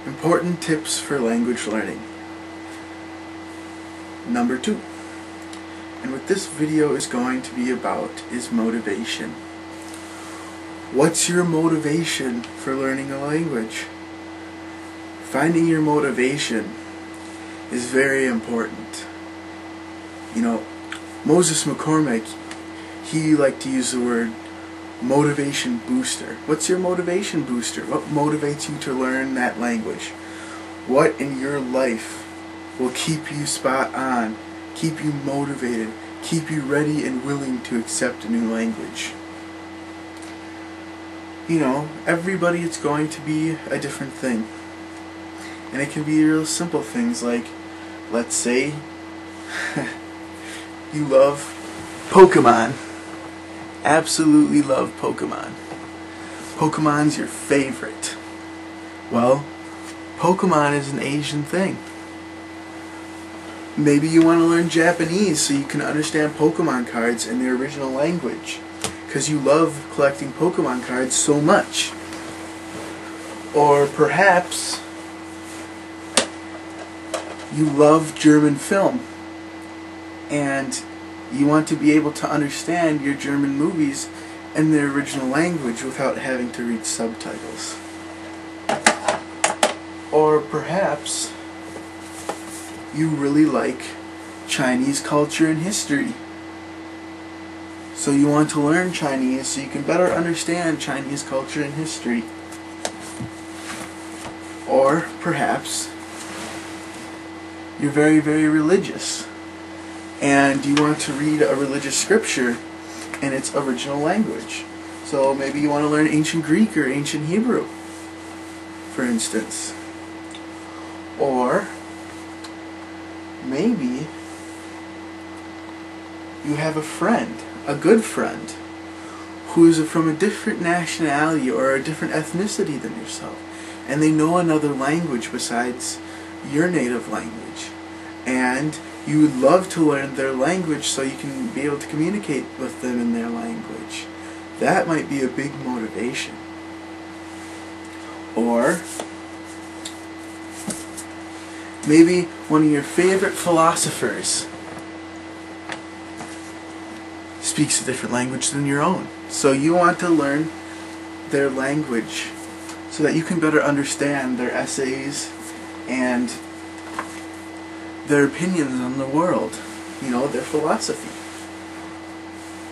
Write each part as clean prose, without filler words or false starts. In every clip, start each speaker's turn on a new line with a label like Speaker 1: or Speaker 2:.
Speaker 1: Important tips for language learning. Number 2. And what this video is going to be about is motivation. What's your motivation for learning a language? Finding your motivation is very important. You know, Moses McCormick, he liked to use the word motivation booster. What's your motivation booster? What motivates you to learn that language? What in your life will keep you spot on, keep you motivated, keep you ready and willing to accept a new language? You know, everybody, it's going to be a different thing. And it can be real simple things like, let's say, you love Pokemon. Absolutely love Pokemon. Pokemon's your favorite. Well, Pokemon is an Asian thing. Maybe you want to learn Japanese so you can understand Pokemon cards in their original language, because you love collecting Pokemon cards so much. Or perhaps you love German film and you want to be able to understand your German movies in their original language without having to read subtitles. Or perhaps you really like Chinese culture and history, so you want to learn Chinese so you can better understand Chinese culture and history. Or perhaps you're very, very religious and you want to read a religious scripture in its original language. So maybe you want to learn ancient Greek or ancient Hebrew, for instance. Or maybe you have a friend, a good friend, who is from a different nationality or a different ethnicity than yourself, and they know another language besides your native language, and you would love to learn their language so you can be able to communicate with them in their language. That might be a big motivation. Or maybe one of your favorite philosophers speaks a different language than your own, so you want to learn their language so that you can better understand their essays and their opinions on the world, you know, their philosophy.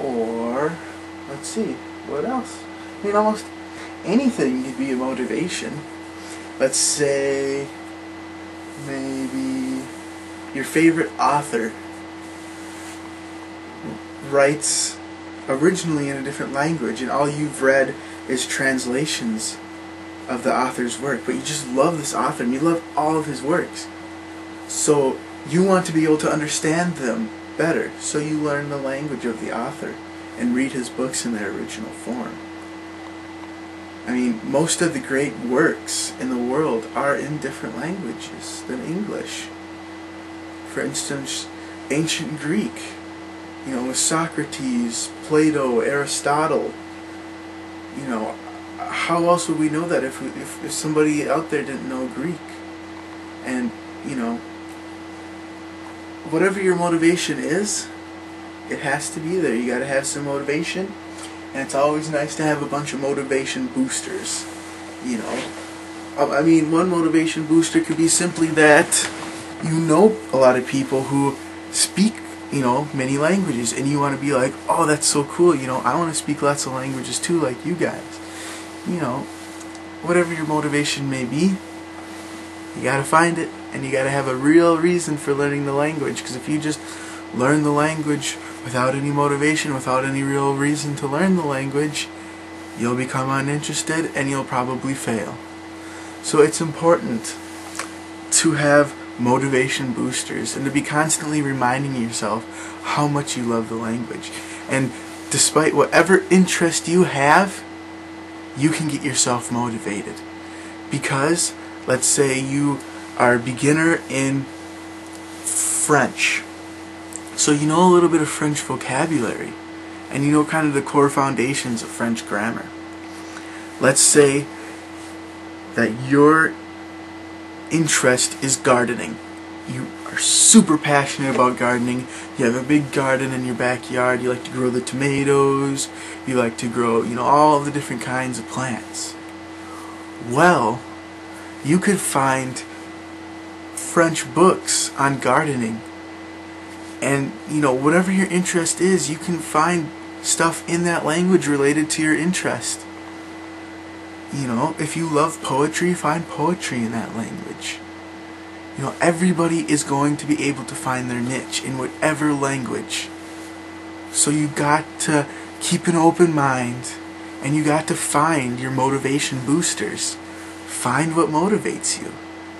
Speaker 1: Or, let's see, what else? I mean, almost anything could be a motivation. Let's say maybe your favorite author writes originally in a different language and all you've read is translations of the author's work, but you just love this author and you love all of his works. So you want to be able to understand them better, so you learn the language of the author and read his books in their original form. I mean, most of the great works in the world are in different languages than English. For instance, ancient Greek, you know, with Socrates, Plato, Aristotle. You know, how else would we know that if somebody out there didn't know Greek? And, you know, whatever your motivation is, it has to be there. You gotta have some motivation, and it's always nice to have a bunch of motivation boosters, you know. I mean, one motivation booster could be simply that you know a lot of people who speak, you know, many languages, and you want to be like, oh, that's so cool, you know, I want to speak lots of languages too, like you guys. You know, whatever your motivation may be, you gotta find it, and you gotta have a real reason for learning the language, because if you just learn the language without any motivation, without any real reason to learn the language, you'll become uninterested and you'll probably fail. So it's important to have motivation boosters and to be constantly reminding yourself how much you love the language. And despite whatever interest you have, you can get yourself motivated. Because, let's say you are a beginner in French, so you know a little bit of French vocabulary, and you know kind of the core foundations of French grammar. Let's say that you're interest is gardening. You are super passionate about gardening. You have a big garden in your backyard. You like to grow the tomatoes. You like to grow, all the different kinds of plants. Well, you could find French books on gardening. And, whatever your interest is, you can find stuff in that language related to your interest. If you love poetry, find poetry in that language. Everybody is going to be able to find their niche in whatever language. So you got to keep an open mind, and you got to find your motivation boosters. Find what motivates you.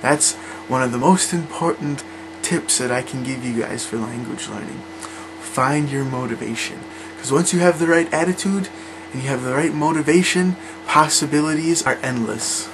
Speaker 1: That's one of the most important tips that I can give you guys for language learning. Find your motivation. Because once you have the right attitude and you have the right motivation, possibilities are endless.